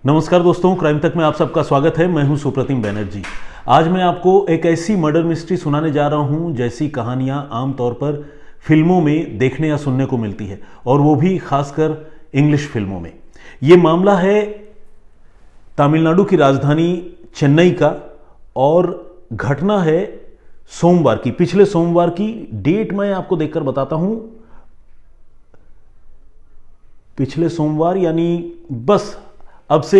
नमस्कार दोस्तों, क्राइम तक में आप सबका स्वागत है। मैं हूं सुप्रतिम बैनर्जी। आज मैं आपको एक ऐसी मर्डर मिस्ट्री सुनाने जा रहा हूं जैसी कहानियां आमतौर पर फिल्मों में देखने या सुनने को मिलती है, और वो भी खासकर इंग्लिश फिल्मों में। ये मामला है तमिलनाडु की राजधानी चेन्नई का, और घटना है सोमवार की, पिछले सोमवार की। डेट मैं आपको देखकर बताता हूं। पिछले सोमवार यानी बस अब से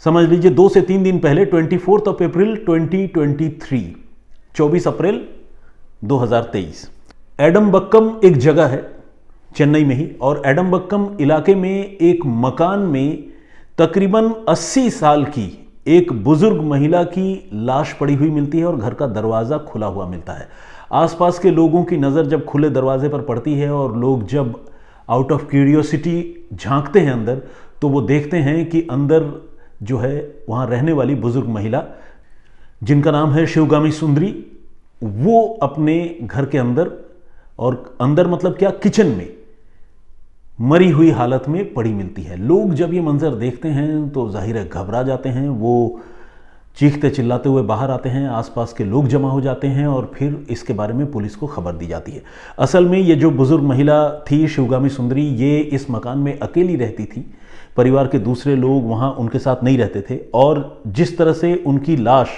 समझ लीजिए 2 से 3 दिन पहले, 24 अप्रैल 2023, 24 अप्रैल 2023। एडम्बक्कम एक जगह है चेन्नई में ही, और एडम्बक्कम इलाके में एक मकान में तकरीबन 80 साल की एक बुजुर्ग महिला की लाश पड़ी हुई मिलती है, और घर का दरवाज़ा खुला हुआ मिलता है। आसपास के लोगों की नज़र जब खुले दरवाजे पर पड़ती है और लोग जब आउट ऑफ क्यूरियोसिटी झांकते हैं अंदर, तो वो देखते हैं कि अंदर जो है वहाँ रहने वाली बुजुर्ग महिला, जिनका नाम है शिवगामी सुंदरी, वो अपने घर के अंदर, और अंदर मतलब क्या, किचन में मरी हुई हालत में पड़ी मिलती है। लोग जब ये मंजर देखते हैं तो जाहिर है घबरा जाते हैं। वो चीखते चिल्लाते हुए बाहर आते हैं, आसपास के लोग जमा हो जाते हैं, और फिर इसके बारे में पुलिस को खबर दी जाती है। असल में ये जो बुजुर्ग महिला थी शिवगामी सुंदरी, ये इस मकान में अकेली रहती थी। परिवार के दूसरे लोग वहाँ उनके साथ नहीं रहते थे, और जिस तरह से उनकी लाश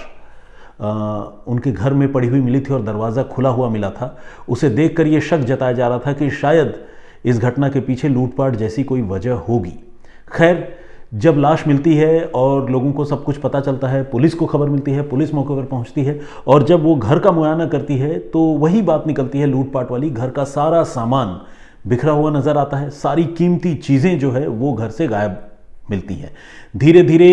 उनके घर में पड़ी हुई मिली थी और दरवाज़ा खुला हुआ मिला था, उसे देखकर ये शक जताया जा रहा था कि शायद इस घटना के पीछे लूटपाट जैसी कोई वजह होगी। खैर, जब लाश मिलती है और लोगों को सब कुछ पता चलता है, पुलिस को खबर मिलती है, पुलिस मौके पर पहुंचती है, और जब वो घर का मुआयना करती है तो वही बात निकलती है लूटपाट वाली। घर का सारा सामान बिखरा हुआ नज़र आता है, सारी कीमती चीज़ें जो है वो घर से गायब मिलती हैं। धीरे धीरे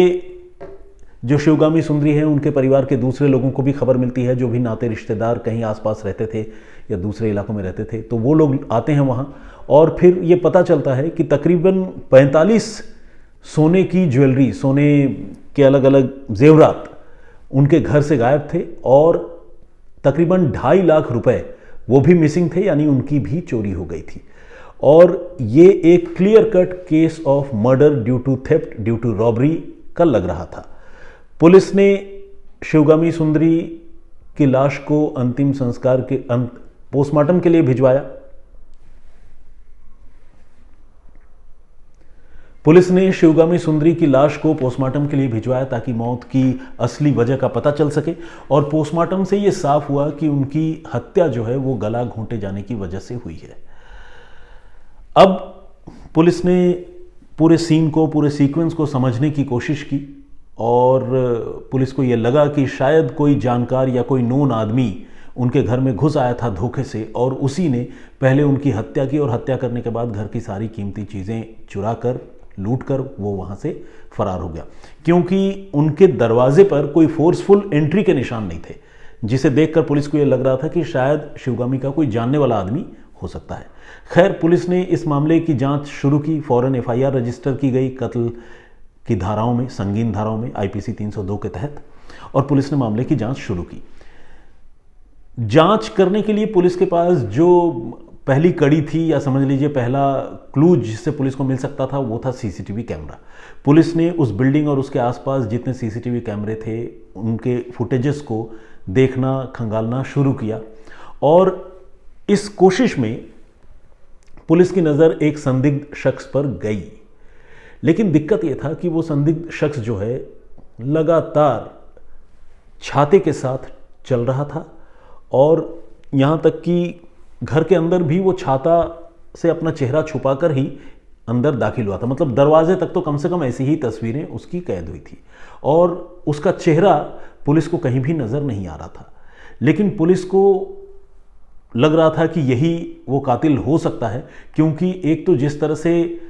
जो शिवगामी सुंदरी है, उनके परिवार के दूसरे लोगों को भी खबर मिलती है, जो भी नाते रिश्तेदार कहीं आसपास रहते थे या दूसरे इलाकों में रहते थे, तो वो लोग आते हैं वहाँ। और फिर ये पता चलता है कि तकरीबन 45 सोने की ज्वेलरी, सोने के अलग अलग जेवरात उनके घर से गायब थे, और तकरीबन 2.5 लाख रुपए वो भी मिसिंग थे, यानी उनकी भी चोरी हो गई थी। और ये एक clear cut case of murder due to theft, due to robbery का लग रहा था। पुलिस ने शिवगामी सुंदरी की लाश को अंतिम संस्कार के पोस्टमार्टम के लिए भिजवाया। पुलिस ने शिवगामी सुंदरी की लाश को पोस्टमार्टम के लिए भिजवाया ताकि मौत की असली वजह का पता चल सके, और पोस्टमार्टम से यह साफ हुआ कि उनकी हत्या जो है वो गला घोंटे जाने की वजह से हुई है। अब पुलिस ने पूरे सीन को, पूरे सीक्वेंस को समझने की कोशिश की, और पुलिस को यह लगा कि शायद कोई जानकार या कोई नोन आदमी उनके घर में घुस आया था धोखे से, और उसी ने पहले उनकी हत्या की, और हत्या करने के बाद घर की सारी कीमती चीज़ें चुरा कर, लूट कर वो वहाँ से फरार हो गया। क्योंकि उनके दरवाजे पर कोई फोर्सफुल एंट्री के निशान नहीं थे, जिसे देखकर पुलिस को यह लग रहा था कि शायद शिवगामी का कोई जानने वाला आदमी हो सकता है। खैर, पुलिस ने इस मामले की जांच शुरू की। फौरन एफआईआर रजिस्टर की गई कत्ल की धाराओं में, संगीन धाराओं में, आईपीसी 302 के तहत, और पुलिस ने मामले की जांच शुरू की। जांच करने के लिए पुलिस के पास जो पहली कड़ी थी, या समझ लीजिए पहला क्लू जिससे पुलिस को मिल सकता था, वो था सीसीटीवी कैमरा। पुलिस ने उस बिल्डिंग और उसके आसपास जितने सीसीटीवी कैमरे थे, उनके फुटेजेस को देखना, खंगालना शुरू किया, और इस कोशिश में पुलिस की नज़र एक संदिग्ध शख्स पर गई। लेकिन दिक्कत यह था कि वो संदिग्ध शख्स जो है लगातार छाते के साथ चल रहा था, और यहाँ तक कि घर के अंदर भी वो छाता से अपना चेहरा छुपाकर ही अंदर दाखिल हुआ था। मतलब दरवाजे तक तो कम से कम ऐसी ही तस्वीरें उसकी कैद हुई थी, और उसका चेहरा पुलिस को कहीं भी नज़र नहीं आ रहा था। लेकिन पुलिस को लग रहा था कि यही वो कातिल हो सकता है, क्योंकि एक तो जिस तरह से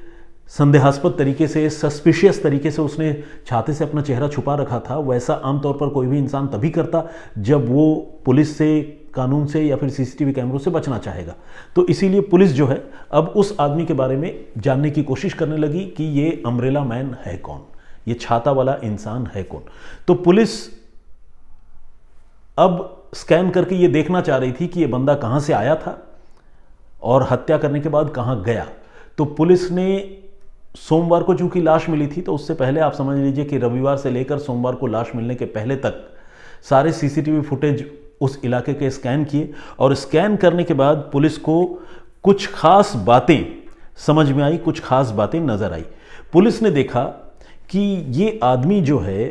संदेहास्पद तरीके से, सस्पिशियस तरीके से उसने छाते से अपना चेहरा छुपा रखा था, वैसा आमतौर पर कोई भी इंसान तभी करता जब वो पुलिस से, कानून से, या फिर सीसीटीवी कैमरों से बचना चाहेगा। तो इसीलिए पुलिस जो है अब उस आदमी के बारे में जानने की कोशिश करने लगी कि ये अम्ब्रेला मैन है कौन, ये छाता वाला इंसान है कौन। तो पुलिस अब स्कैन करके ये देखना चाह रही थी कि ये बंदा कहाँ से आया था और हत्या करने के बाद कहाँ गया। तो पुलिस ने सोमवार को चूंकि लाश मिली थी, तो उससे पहले आप समझ लीजिए कि रविवार से लेकर सोमवार को लाश मिलने के पहले तक सारे सीसीटीवी फुटेज उस इलाके के स्कैन किए, और स्कैन करने के बाद पुलिस को कुछ खास बातें समझ में आई, कुछ खास बातें नजर आई। पुलिस ने देखा कि ये आदमी जो है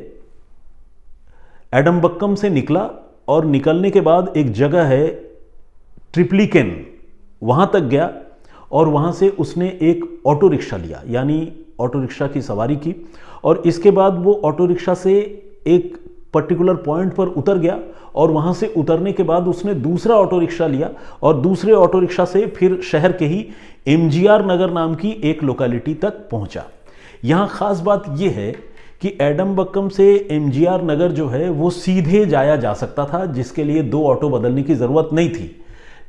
एडमबक्कम से निकला, और निकलने के बाद एक जगह है ट्रिप्लिकेन, वहां तक गया, और वहां से उसने एक ऑटो रिक्शा लिया, यानी ऑटो रिक्शा की सवारी की, और इसके बाद वो ऑटो रिक्शा से एक पर्टिकुलर पॉइंट पर उतर गया, और वहां से उतरने के बाद उसने दूसरा ऑटो रिक्शा लिया, और दूसरे ऑटो रिक्शा से फिर शहर के ही एमजीआर नगर नाम की एक लोकेलिटी तक पहुंचा। यहां खास बात यह है कि एडमबक्कम से एमजीआर नगर जो है वो सीधे जाया जा सकता था, जिसके लिए 2 ऑटो बदलने की जरूरत नहीं थी।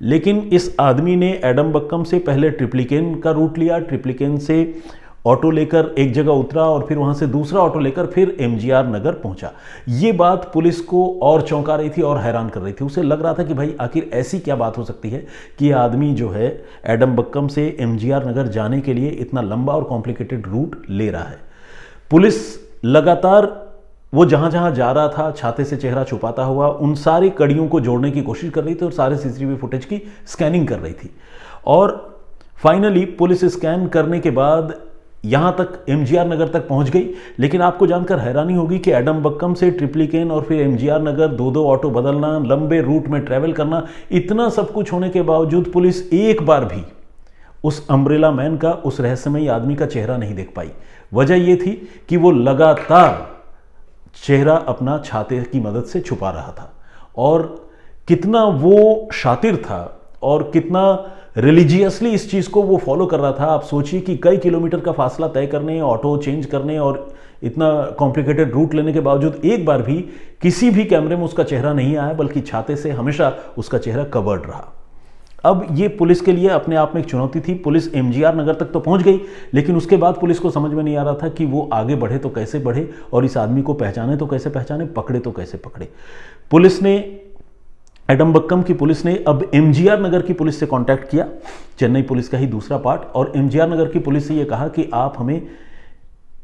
लेकिन इस आदमी ने एडमबक्कम से पहले ट्रिप्लिकेन का रूट लिया, ट्रिप्लिकेन से ऑटो लेकर एक जगह उतरा, और फिर वहां से दूसरा ऑटो लेकर फिर एमजीआर नगर पहुंचा। ये बात पुलिस को और चौंका रही थी और हैरान कर रही थी। उसे लग रहा था कि भाई आखिर ऐसी क्या बात हो सकती है कि ये आदमी जो है एडमबक्कम से एमजीआर नगर जाने के लिए इतना लंबा और कॉम्प्लिकेटेड रूट ले रहा है। पुलिस लगातार वो जहां जहां जा रहा था छाते से चेहरा छुपाता हुआ उन सारी कड़ियों को जोड़ने की कोशिश कर रही थी, और सारे सीसीटीवी फुटेज की स्कैनिंग कर रही थी। और फाइनली पुलिस स्कैन करने के बाद यहां तक एमजीआर नगर तक पहुंच गई। लेकिन आपको जानकर हैरानी होगी कि एडमबक्कम से ट्रिप्लिकेन और फिर एमजीआर नगर 2-2 ऑटो बदलना, लंबे रूट में ट्रैवल करना, इतना सब कुछ होने के बावजूद पुलिस एक बार भी उस अम्ब्रेला मैन का, उस रहस्यमयी आदमी का चेहरा नहीं देख पाई। वजह यह थी कि वो लगातार चेहरा अपना छाते की मदद से छुपा रहा था, और कितना वो शातिर था और कितना रिलीजियसली इस चीज को वो फॉलो कर रहा था। आप सोचिए कि कई किलोमीटर का फासला तय करने, ऑटो चेंज करने और इतना कॉम्प्लिकेटेड रूट लेने के बावजूद एक बार भी किसी भी कैमरे में उसका चेहरा नहीं आया, बल्कि छाते से हमेशा उसका चेहरा कवर्ड रहा। अब ये पुलिस के लिए अपने आप में एक चुनौती थी। पुलिस एमजीआर नगर तक तो पहुंच गई, लेकिन उसके बाद पुलिस को समझ में नहीं आ रहा था कि वो आगे बढ़े तो कैसे बढ़े, और इस आदमी को पहचाने तो कैसे पहचाने, पकड़े तो कैसे पकड़े। पुलिस ने, एडमबक्कम की पुलिस ने अब एमजीआर नगर की पुलिस से कांटेक्ट किया, चेन्नई पुलिस का ही दूसरा पार्ट, और एमजीआर नगर की पुलिस से ये कहा कि आप हमें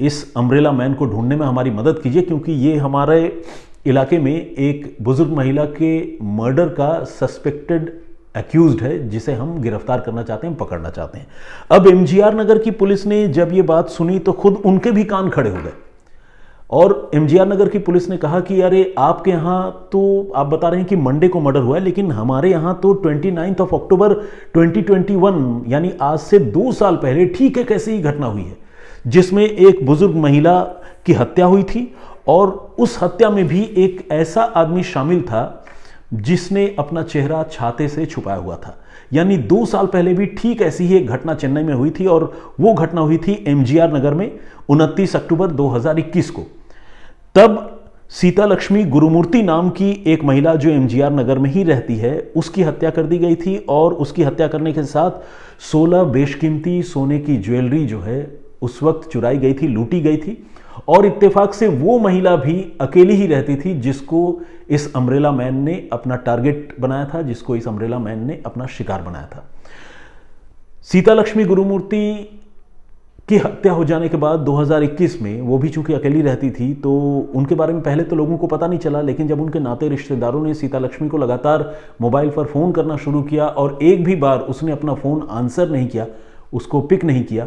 इस अम्ब्रेला मैन को ढूंढने में हमारी मदद कीजिए, क्योंकि ये हमारे इलाके में एक बुजुर्ग महिला के मर्डर का सस्पेक्टेड एक्यूज्ड है, जिसे हम गिरफ्तार करना चाहते हैं, पकड़ना चाहते हैं। अब एमजीआर नगर की पुलिस ने जब ये बात सुनी तो खुद उनके भी कान खड़े हो गए, और एमजीआर नगर की पुलिस ने कहा कि अरे आपके यहाँ तो आप बता रहे हैं कि मंडे को मर्डर हुआ है, लेकिन हमारे यहाँ तो 29 अक्टूबर 2021 यानी आज से 2 साल पहले ठीक है कैसे ही घटना हुई है, जिसमें एक बुजुर्ग महिला की हत्या हुई थी, और उस हत्या में भी एक ऐसा आदमी शामिल था जिसने अपना चेहरा छाते से छुपाया हुआ था। यानी 2 साल पहले भी ठीक ऐसी ही एक घटना चेन्नई में हुई थी, और वो घटना हुई थी एमजीआर नगर में 29 अक्टूबर 2021 को। तब सीता लक्ष्मी गुरुमूर्ति नाम की एक महिला जो एमजीआर नगर में ही रहती है, उसकी हत्या कर दी गई थी, और उसकी हत्या करने के साथ 16 बेशकीमती सोने की ज्वेलरी जो है उस वक्त चुराई गई थी, लूटी गई थी, और इत्तेफाक से वो महिला भी अकेली ही रहती थी जिसको इस अम्ब्रेला मैन ने अपना टारगेट बनाया था, जिसको इस अम्ब्रेला मैन ने अपना शिकार बनाया था। सीता लक्ष्मी गुरुमूर्ति की हत्या हो जाने के बाद 2021 में वो भी चूंकि अकेली रहती थी, तो उनके बारे में पहले तो लोगों को पता नहीं चला, लेकिन जब उनके नाते रिश्तेदारों ने सीता लक्ष्मी को लगातार मोबाइल पर फ़ोन करना शुरू किया, और एक भी बार उसने अपना फ़ोन आंसर नहीं किया, उसको पिक नहीं किया,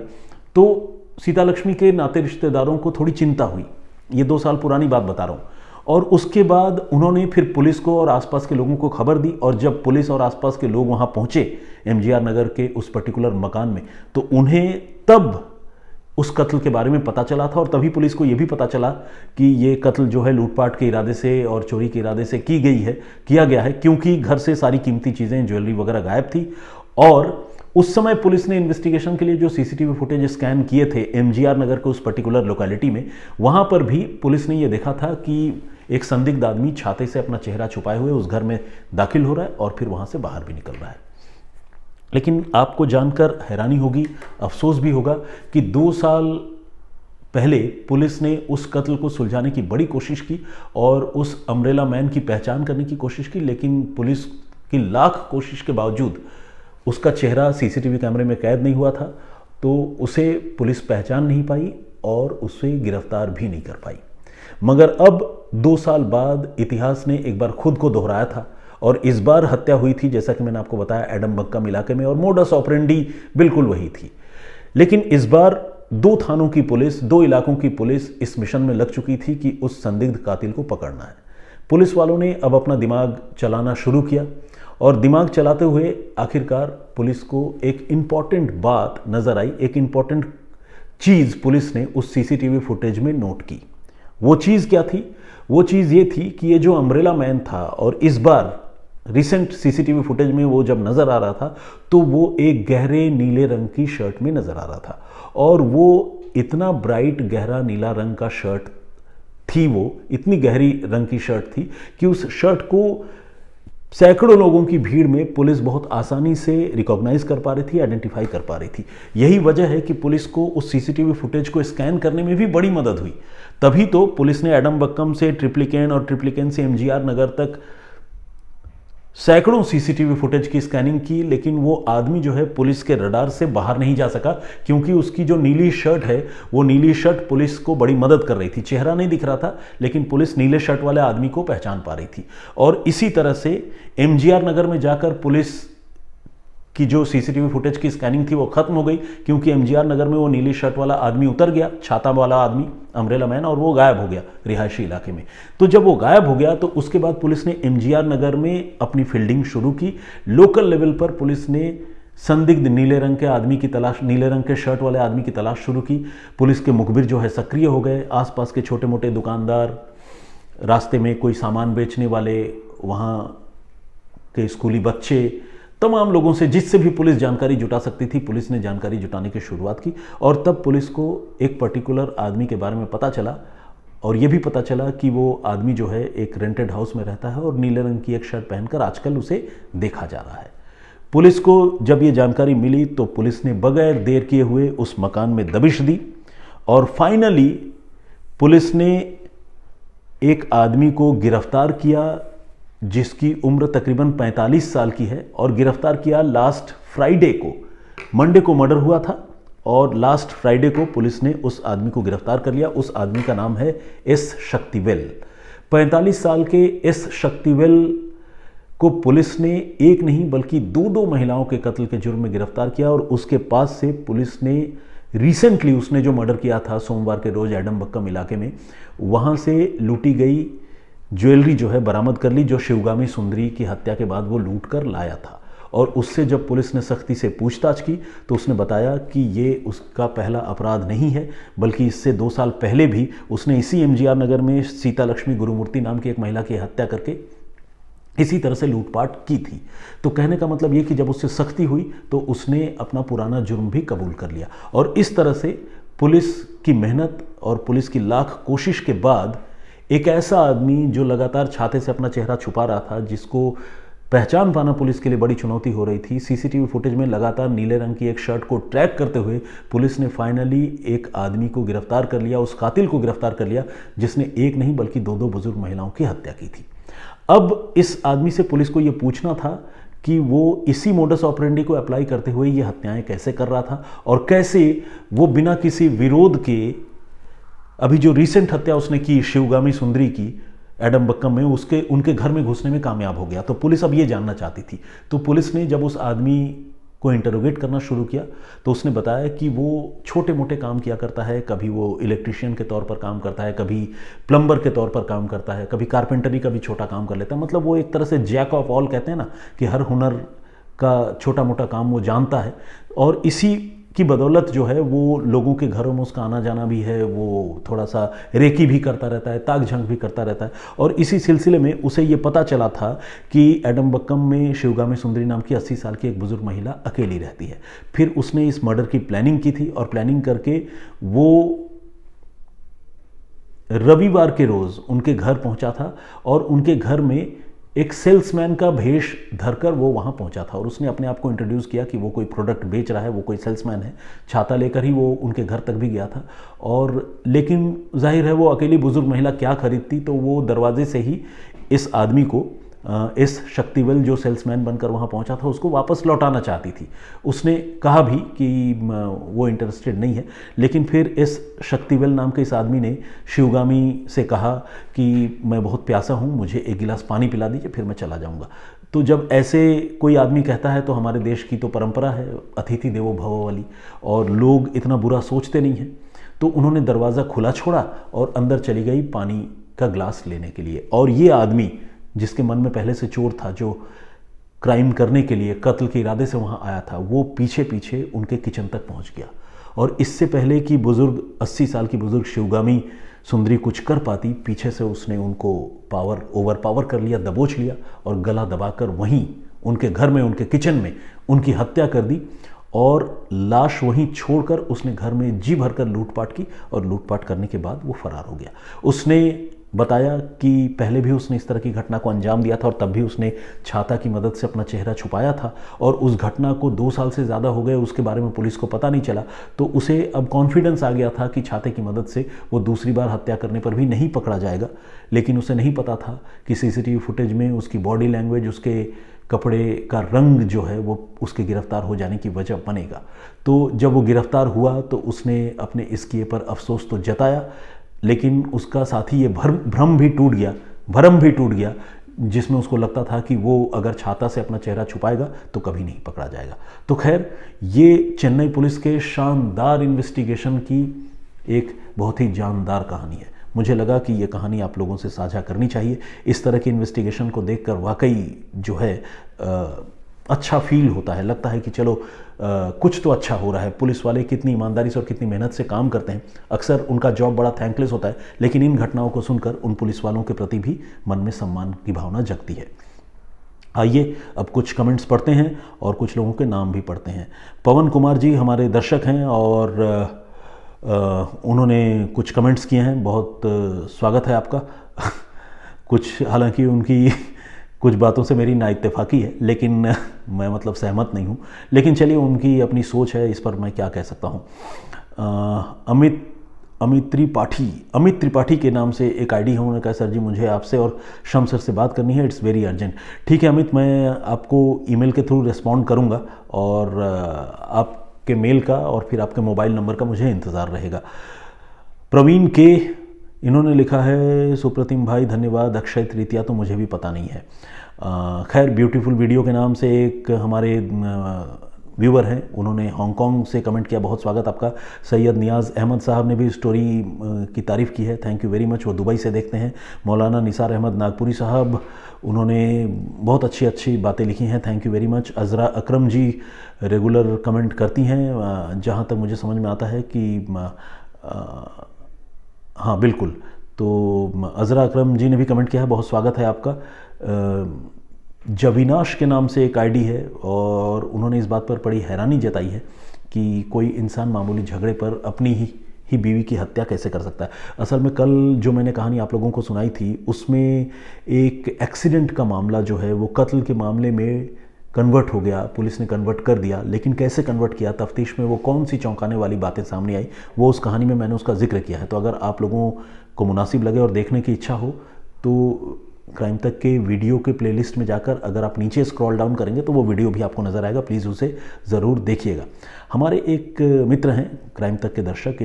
तो सीता लक्ष्मी के नाते रिश्तेदारों को थोड़ी चिंता हुई। ये 2 साल पुरानी बात बता रहा हूँ। और उसके बाद उन्होंने फिर पुलिस को और आसपास के लोगों को खबर दी, और जब पुलिस और आसपास के लोग वहाँ पहुँचे एमजीआर नगर के उस पर्टिकुलर मकान में, तो उन्हें तब उस कत्ल के बारे में पता चला था, और तभी पुलिस को यह भी पता चला कि ये कत्ल जो है लूटपाट के इरादे से और चोरी के इरादे से किया गया है, क्योंकि घर से सारी कीमती चीज़ें, ज्वेलरी वगैरह गायब थी। और उस समय पुलिस ने इन्वेस्टिगेशन के लिए जो सीसीटीवी फुटेज स्कैन किए थे एमजीआर नगर के उस पर्टिकुलर लोकेलिटी में, वहां पर भी पुलिस ने यह देखा था कि एक संदिग्ध आदमी छाते से अपना चेहरा छुपाए हुए उस घर में दाखिल हो रहा है, और फिर वहां से बाहर भी निकल रहा है। लेकिन आपको जानकर हैरानी होगी, अफसोस भी होगा कि 2 साल पहले पुलिस ने उस कत्ल को सुलझाने की बड़ी कोशिश की और उस अम्ब्रेला मैन की पहचान करने की कोशिश की, लेकिन पुलिस की लाख कोशिश के बावजूद उसका चेहरा सीसीटीवी कैमरे में कैद नहीं हुआ था, तो उसे पुलिस पहचान नहीं पाई और उसे गिरफ्तार भी नहीं कर पाई। मगर अब 2 साल बाद इतिहास ने एक बार खुद को दोहराया था और इस बार हत्या हुई थी, जैसा कि मैंने आपको बताया, एडमबक्कम इलाके में, और मोडस ऑपरेंडी बिल्कुल वही थी। लेकिन इस बार 2 थानों की पुलिस, 2 इलाकों की पुलिस इस मिशन में लग चुकी थी कि उस संदिग्ध कातिल को पकड़ना है। पुलिस वालों ने अब अपना दिमाग चलाना शुरू किया और दिमाग चलाते हुए आखिरकार पुलिस को एक इम्पॉर्टेंट बात नजर आई, एक इम्पॉर्टेंट चीज़ पुलिस ने उस सीसीटीवी फुटेज में नोट की। वो चीज़ क्या थी? वो चीज़ ये थी कि ये जो अम्ब्रेला मैन था, और इस बार रिसेंट सीसीटीवी फुटेज में वो जब नज़र आ रहा था तो वो एक गहरे नीले रंग की शर्ट में नज़र आ रहा था, और वो इतना ब्राइट गहरा नीला रंग का शर्ट थी, वो इतनी गहरी रंग की शर्ट थी कि उस शर्ट को सैकड़ों लोगों की भीड़ में पुलिस बहुत आसानी से रिकॉग्नाइज कर पा रही थी, आइडेंटिफाई कर पा रही थी। यही वजह है कि पुलिस को उस सीसीटीवी फुटेज को स्कैन करने में भी बड़ी मदद हुई। तभी तो पुलिस ने एडमबक्कम से ट्रिप्लिकेन और ट्रिप्लिकेन से एमजीआर नगर तक सैकड़ों सीसीटीवी फुटेज की स्कैनिंग की, लेकिन वो आदमी जो है पुलिस के रडार से बाहर नहीं जा सका, क्योंकि उसकी जो नीली शर्ट है, वो नीली शर्ट पुलिस को बड़ी मदद कर रही थी। चेहरा नहीं दिख रहा था, लेकिन पुलिस नीले शर्ट वाले आदमी को पहचान पा रही थी। और इसी तरह से एमजीआर नगर में जाकर पुलिस की जो सीसीटीवी फुटेज की स्कैनिंग थी वो खत्म हो गई, क्योंकि एमजीआर नगर में वो नीली शर्ट वाला आदमी उतर गया, छाता वाला आदमी, अम्ब्रेला मैन, और वो गायब हो गया रिहायशी इलाके में। तो जब वो गायब हो गया तो उसके बाद पुलिस ने एमजीआर नगर में अपनी फील्डिंग शुरू की। लोकल लेवल पर पुलिस ने संदिग्ध नीले रंग के आदमी की तलाश, नीले रंग के शर्ट वाले आदमी की तलाश शुरू की। पुलिस के मुखबिर जो है सक्रिय हो गए। आसपास के छोटे मोटे दुकानदार, रास्ते में कोई सामान बेचने वाले, वहाँ के स्कूली बच्चे, तमाम लोगों से, जिससे भी पुलिस जानकारी जुटा सकती थी, पुलिस ने जानकारी जुटाने की शुरुआत की। और तब पुलिस को एक पर्टिकुलर आदमी के बारे में पता चला, और यह भी पता चला कि वो आदमी जो है एक रेंटेड हाउस में रहता है और नीले रंग की एक शर्ट पहनकर आजकल उसे देखा जा रहा है। पुलिस को जब ये जानकारी मिली तो पुलिस ने बगैर देर किए हुए उस मकान में दबिश दी, और फाइनली पुलिस ने एक आदमी को गिरफ्तार किया जिसकी उम्र तकरीबन 45 साल की है, और गिरफ्तार किया लास्ट फ्राइडे को। मंडे को मर्डर हुआ था और लास्ट फ्राइडे को पुलिस ने उस आदमी को गिरफ्तार कर लिया। उस आदमी का नाम है एस शक्तिवेल। 45 साल के एस शक्तिवेल को पुलिस ने एक नहीं बल्कि 2 महिलाओं के कत्ल के जुर्म में गिरफ्तार किया, और उसके पास से पुलिस ने रिसेंटली, उसने जो मर्डर किया था सोमवार के रोज एडमबक्कम इलाके में, वहाँ से लूटी गई ज्वेलरी जो है बरामद कर ली, जो शिवगामी सुंदरी की हत्या के बाद वो लूट कर लाया था। और उससे जब पुलिस ने सख्ती से पूछताछ की तो उसने बताया कि ये उसका पहला अपराध नहीं है, बल्कि इससे 2 साल पहले भी उसने इसी एमजीआर नगर में सीता लक्ष्मी गुरुमूर्ति नाम की एक महिला की हत्या करके इसी तरह से लूटपाट की थी। तो कहने का मतलब ये कि जब उससे सख्ती हुई तो उसने अपना पुराना जुर्म भी कबूल कर लिया। और इस तरह से पुलिस की मेहनत और पुलिस की लाख कोशिश के बाद एक ऐसा आदमी जो लगातार छाते से अपना चेहरा छुपा रहा था, जिसको पहचान पाना पुलिस के लिए बड़ी चुनौती हो रही थी, सीसीटीवी फुटेज में लगातार नीले रंग की एक शर्ट को ट्रैक करते हुए पुलिस ने फाइनली एक आदमी को गिरफ्तार कर लिया, उस कातिल को गिरफ्तार कर लिया जिसने एक नहीं बल्कि 2 बुजुर्ग महिलाओं की हत्या की थी। अब इस आदमी से पुलिस को यह पूछना था कि वो इसी मोडस ऑपरेंडी को अप्लाई करते हुए ये हत्याएं कैसे कर रहा था, और कैसे वो बिना किसी विरोध के अभी जो रिसेंट हत्या उसने की शिवगामी सुंदरी की एडमबक्कम में, उनके घर में घुसने में कामयाब हो गया। तो पुलिस अब ये जानना चाहती थी। तो पुलिस ने जब उस आदमी को इंटरोगेट करना शुरू किया तो उसने बताया कि वो छोटे मोटे काम किया करता है, कभी वो इलेक्ट्रिशियन के तौर पर काम करता है, कभी प्लम्बर के तौर पर काम करता है, कभी कारपेंटरी का भी छोटा काम कर लेता है। मतलब वो एक तरह से जैक ऑफ ऑल कहते हैं ना, कि हर हुनर का छोटा मोटा काम वो जानता है, और इसी की बदौलत जो है वो लोगों के घरों में उसका आना जाना भी है, वो थोड़ा सा रेकी भी करता रहता है, ताक झांक भी करता रहता है। और इसी सिलसिले में उसे ये पता चला था कि एडमबक्कम में शिवगामी सुंदरी नाम की 80 साल की एक बुजुर्ग महिला अकेली रहती है। फिर उसने इस मर्डर की प्लानिंग की थी, और प्लानिंग करके वो रविवार के रोज उनके घर पहुंचा था, और उनके घर में एक सेल्समैन का भेष धरकर वो वहाँ पहुँचा था, और उसने अपने आप को इंट्रोड्यूस किया कि वो कोई प्रोडक्ट बेच रहा है, वो कोई सेल्समैन है। छाता लेकर ही वो उनके घर तक भी गया था, और लेकिन जाहिर है वो अकेली बुजुर्ग महिला क्या खरीदती, तो वो दरवाजे से ही इस आदमी को इस शक्तिवेल जो सेल्समैन बनकर वहाँ पहुँचा था उसको वापस लौटाना चाहती थी। उसने कहा भी कि वो इंटरेस्टेड नहीं है, लेकिन फिर इस शक्तिवेल नाम के इस आदमी ने शिवगामी से कहा कि मैं बहुत प्यासा हूँ, मुझे एक गिलास पानी पिला दीजिए, फिर मैं चला जाऊँगा। तो जब ऐसे कोई आदमी कहता है तो हमारे देश की तो परंपरा है अतिथि देवो भव वाली, और लोग इतना बुरा सोचते नहीं हैं, तो उन्होंने दरवाज़ा खुला छोड़ा और अंदर चली गई पानी का ग्लास लेने के लिए। और ये आदमी जिसके मन में पहले से चोर था, जो क्राइम करने के लिए कत्ल के इरादे से वहाँ आया था, वो पीछे पीछे उनके किचन तक पहुँच गया। और इससे पहले कि बुज़ुर्ग 80 साल की बुज़ुर्ग शिवगामी सुंदरी कुछ कर पाती, पीछे से उसने उनको ओवर पावर कर लिया, दबोच लिया और गला दबाकर वहीं उनके घर में, उनके किचन में उनकी हत्या कर दी। और लाश वहीं छोड़कर उसने घर में जी भरकर लूटपाट की, और लूटपाट करने के बाद वो फरार हो गया। उसने बताया कि पहले भी उसने इस तरह की घटना को अंजाम दिया था और तब भी उसने छाता की मदद से अपना चेहरा छुपाया था, और उस घटना को 2 साल से ज़्यादा हो गए, उसके बारे में पुलिस को पता नहीं चला। तो उसे अब कॉन्फिडेंस आ गया था कि छाते की मदद से वो दूसरी बार हत्या करने पर भी नहीं पकड़ा जाएगा। लेकिन उसे नहीं पता था कि सीसीटीवी फुटेज में उसकी बॉडी लैंग्वेज, उसके कपड़े का रंग जो है वो उसके गिरफ्तार हो जाने की वजह बनेगा। तो जब वो गिरफ्तार हुआ तो उसने अपने इस किए पर अफसोस तो जताया, लेकिन उसका साथी ये भ्रम भी टूट गया जिसमें उसको लगता था कि वो अगर छाता से अपना चेहरा छुपाएगा तो कभी नहीं पकड़ा जाएगा। तो खैर, ये चेन्नई पुलिस के शानदार इन्वेस्टिगेशन की एक बहुत ही जानदार कहानी है। मुझे लगा कि ये कहानी आप लोगों से साझा करनी चाहिए। इस तरह की इन्वेस्टिगेशन को देखकर वाकई जो है अच्छा फील होता है, लगता है कि चलो कुछ तो अच्छा हो रहा है। पुलिस वाले कितनी ईमानदारी से और कितनी मेहनत से काम करते हैं। अक्सर उनका जॉब बड़ा थैंकलेस होता है, लेकिन इन घटनाओं को सुनकर उन पुलिस वालों के प्रति भी मन में सम्मान की भावना जगती है। आइए अब कुछ कमेंट्स पढ़ते हैं और कुछ लोगों के नाम भी पढ़ते हैं। पवन कुमार जी हमारे दर्शक हैं और उन्होंने कुछ कमेंट्स किए हैं, बहुत स्वागत है आपका। कुछ हालांकि उनकी कुछ बातों से मेरी नाइत्तेफाकी है, लेकिन मैं मतलब सहमत नहीं हूँ, लेकिन चलिए उनकी अपनी सोच है, इस पर मैं क्या कह सकता हूँ। अमित त्रिपाठी के नाम से एक आईडी है, उन्होंने कहा सर जी मुझे आपसे और शम सर से बात करनी है, इट्स वेरी अर्जेंट। ठीक है अमित, मैं आपको ईमेल के थ्रू रिस्पॉन्ड करूँगा और आपके मेल का और फिर आपके मोबाइल नंबर का मुझे इंतज़ार रहेगा। प्रवीण के इन्होंने लिखा है सुप्रतिम भाई धन्यवाद, अक्षय तृतीया तो मुझे भी पता नहीं है। खैर, ब्यूटीफुल वीडियो के नाम से एक हमारे व्यूवर हैं, उन्होंने हांगकांग से कमेंट किया, बहुत स्वागत आपका। सैयद नियाज़ अहमद साहब ने भी स्टोरी की तारीफ़ की है, थैंक यू वेरी मच, वो दुबई से देखते हैं। मौलाना निसार अहमद नागपुरी साहब, उन्होंने बहुत अच्छी बातें लिखी हैं, thank you very much. Azra Akram ji regular comment करती हैं, जहाँ तक मुझे समझ में आता है कि हाँ बिल्कुल, तो अज़रा अकरम जी ने भी कमेंट किया है, बहुत स्वागत है आपका। जविनाश के नाम से एक आईडी है और उन्होंने इस बात पर बड़ी हैरानी जताई है कि कोई इंसान मामूली झगड़े पर अपनी ही बीवी की हत्या कैसे कर सकता है। असल में कल जो मैंने कहानी आप लोगों को सुनाई थी उसमें एक एक्सीडेंट का मामला जो है वो कत्ल के मामले में कन्वर्ट हो गया, पुलिस ने कन्वर्ट कर दिया, लेकिन कैसे कन्वर्ट किया, तफ्तीश में वो कौन सी चौंकाने वाली बातें सामने आई, वो उस कहानी में मैंने उसका जिक्र किया है। तो अगर आप लोगों को मुनासिब लगे और देखने की इच्छा हो तो क्राइम तक के वीडियो के प्लेलिस्ट में जाकर अगर आप नीचे स्क्रॉल डाउन करेंगे तो वो वीडियो भी आपको नज़र आएगा, प्लीज़ उसे ज़रूर देखिएगा। हमारे एक मित्र हैं क्राइम तक के दर्शक,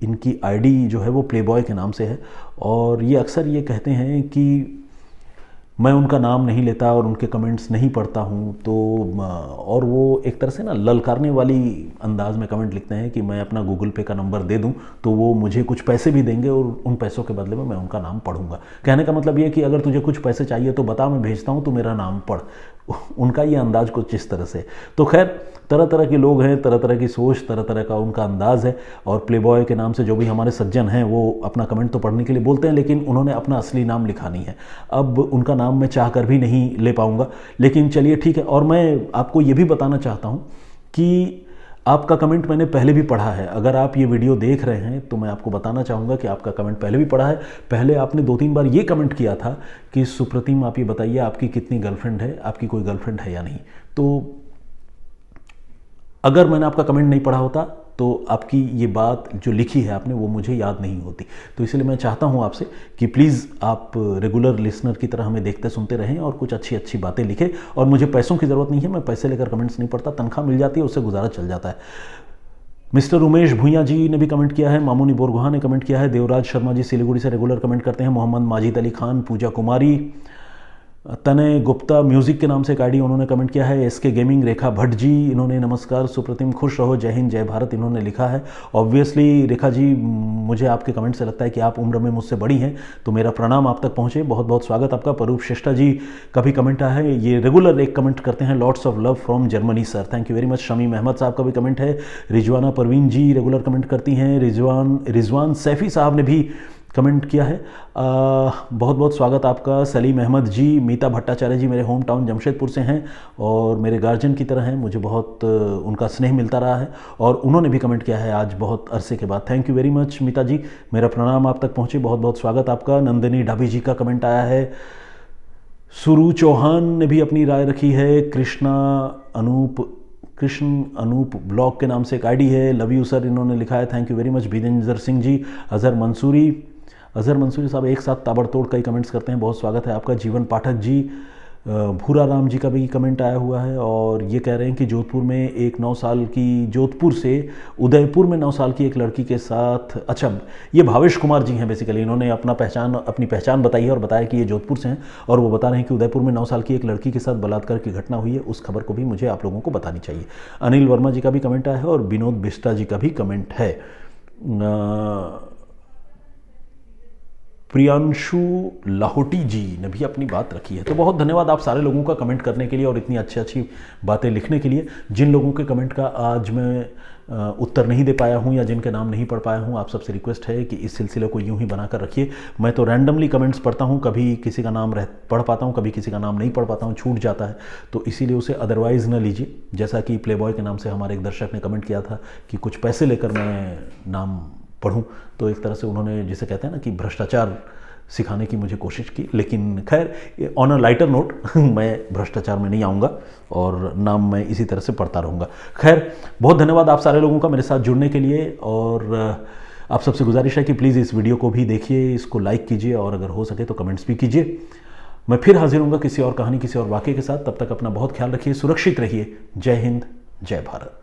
इनकी आईडी जो है वो प्लेबॉय के नाम से है और ये अक्सर ये कहते हैं कि मैं उनका नाम नहीं लेता और उनके कमेंट्स नहीं पढ़ता हूँ, तो और वो एक तरह से ना ललकारने वाली अंदाज में कमेंट लिखते हैं कि मैं अपना गूगल पे का नंबर दे दूँ तो वो मुझे कुछ पैसे भी देंगे और उन पैसों के बदले में मैं उनका नाम पढ़ूंगा। कहने का मतलब ये है कि अगर तुझे कुछ पैसे चाहिए तो बता, मैं भेजता हूँ, तो मेरा नाम पढ़। उनका ये अंदाज कुछ इस तरह से। तो खैर, तरह तरह के लोग हैं, तरह तरह की सोच, तरह तरह का उनका अंदाज़ है। और प्लेबॉय के नाम से जो भी हमारे सज्जन हैं वो अपना कमेंट तो पढ़ने के लिए बोलते हैं, लेकिन उन्होंने अपना असली नाम लिखा नहीं है। अब उनका नाम मैं चाह कर भी नहीं ले पाऊँगा, लेकिन चलिए ठीक है। और मैं आपको ये भी बताना चाहता हूँ कि आपका कमेंट मैंने पहले भी पढ़ा है। अगर आप ये वीडियो देख रहे हैं तो मैं आपको बताना चाहूँगा कि आपका कमेंट पहले भी पढ़ा है। पहले आपने 2-3 बार ये कमेंट किया था कि सुप्रतिम आप ये बताइए आपकी कितनी गर्लफ्रेंड है, आपकी कोई गर्लफ्रेंड है या नहीं। तो अगर मैंने आपका कमेंट नहीं पढ़ा होता तो आपकी ये बात जो लिखी है आपने वो मुझे याद नहीं होती। तो इसलिए मैं चाहता हूँ आपसे कि प्लीज़ आप रेगुलर लिसनर की तरह हमें देखते सुनते रहें और कुछ अच्छी अच्छी बातें लिखें। और मुझे पैसों की ज़रूरत नहीं है, मैं पैसे लेकर कमेंट्स नहीं पढ़ता, तनख्वाह मिल जाती है, उससे गुजारा चल जाता है। मिस्टर उमेश भूंया जी ने भी कमेंट किया है, मामूनी बोरगोहा ने कमेंट किया है, देवराज शर्मा जी सिलीगुड़ी से रेगुलर कमेंट करते हैं, मोहम्मद माजिद अली खान, पूजा कुमारी, तनय गुप्ता म्यूज़िक के नाम से एक आईडी उन्होंने कमेंट किया है, एसके गेमिंग, रेखा भट्ट जी इन्होंने नमस्कार सुप्रतिम खुश रहो जय हिंद जय भारत इन्होंने लिखा है। ऑब्वियसली रेखा जी, मुझे आपके कमेंट से लगता है कि आप उम्र में मुझसे बड़ी हैं, तो मेरा प्रणाम आप तक पहुँचे, बहुत बहुत स्वागत आपका। परूप श्रेष्ठा जी का भी कमेंट आया है, ये रेगुलर एक कमेंट करते हैं, lots of love from Germany sir, thank you very much. Shamim Ahmed साहब का भी कमेंट है, रिजवाना परवीन जी रेगुलर कमेंट करती हैं, रिजवान सैफ़ी साहब ने भी कमेंट किया है, बहुत बहुत स्वागत आपका। सलीम अहमद जी, मीता भट्टाचार्य जी मेरे होम टाउन जमशेदपुर से हैं और मेरे गार्जियन की तरह हैं, मुझे बहुत उनका स्नेह मिलता रहा है और उन्होंने भी कमेंट किया है आज बहुत अरसे के बाद, थैंक यू वेरी मच मीता जी, मेरा प्रणाम आप तक पहुँचे, बहुत बहुत स्वागत आपका। नंदिनी ढाबी जी का कमेंट आया है, सुरु चौहान ने भी अपनी राय रखी है, कृष्ण अनूप ब्लॉग के नाम से एक आईडी है, लव यू सर इन्होंने लिखा है, thank you very much. Virendra Singh ji, Azhar Mansuri sahab एक साथ ताबड़तोड़ कई कमेंट्स करते हैं, बहुत स्वागत है आपका। जीवन पाठक जी, भूरा राम जी का भी कमेंट आया हुआ है और ये कह रहे हैं कि जोधपुर में एक 9 साल की, जोधपुर से उदयपुर में 9 साल की एक लड़की के साथ, अच्छा ये भावेश कुमार जी हैं बेसिकली, इन्होंने अपनी पहचान बताई है और बताया कि ये जोधपुर से हैं और वो बता रहे हैं कि उदयपुर में 9 साल की एक लड़की के साथ बलात्कार की घटना हुई है, उस खबर को भी मुझे आप लोगों को बतानी चाहिए। अनिल वर्मा जी का भी कमेंट आया है और विनोद बिस्टा जी का भी कमेंट है। प्रियांशु लाहौटी जी ने भी अपनी बात रखी है, तो बहुत धन्यवाद आप सारे लोगों का कमेंट करने के लिए और इतनी अच्छी अच्छी बातें लिखने के लिए। जिन लोगों के कमेंट का आज मैं उत्तर नहीं दे पाया हूं या जिनके नाम नहीं पढ़ पाया हूं, आप सबसे रिक्वेस्ट है कि इस सिलसिले को यूं ही बनाकर रखिए। मैं तो रैंडमली कमेंट्स पढ़ता हूं, कभी किसी का नाम पढ़ पाता हूं, कभी किसी का नाम नहीं पढ़ पाता हूं, छूट जाता है, तो इसीलिए उसे अदरवाइज़ न लीजिए। जैसा कि प्लेबॉय के नाम से हमारे एक दर्शक ने कमेंट किया था कि कुछ पैसे लेकर मैं नाम पढ़ूं, तो एक तरह से उन्होंने जिसे कहते हैं ना कि भ्रष्टाचार सिखाने की मुझे कोशिश की, लेकिन खैर ऑन अ लाइटर नोट मैं भ्रष्टाचार में नहीं आऊँगा और नाम मैं इसी तरह से पढ़ता रहूँगा। खैर बहुत धन्यवाद आप सारे लोगों का मेरे साथ जुड़ने के लिए और आप सबसे गुजारिश है कि प्लीज़ इस वीडियो को भी देखिए, इसको लाइक कीजिए और अगर हो सके तो कमेंट्स भी कीजिए। मैं फिर हाजिर हूँगा किसी और कहानी, किसी और वाक़े के साथ, तब तक अपना बहुत ख्याल रखिए, सुरक्षित रहिए। जय हिंद जय भारत।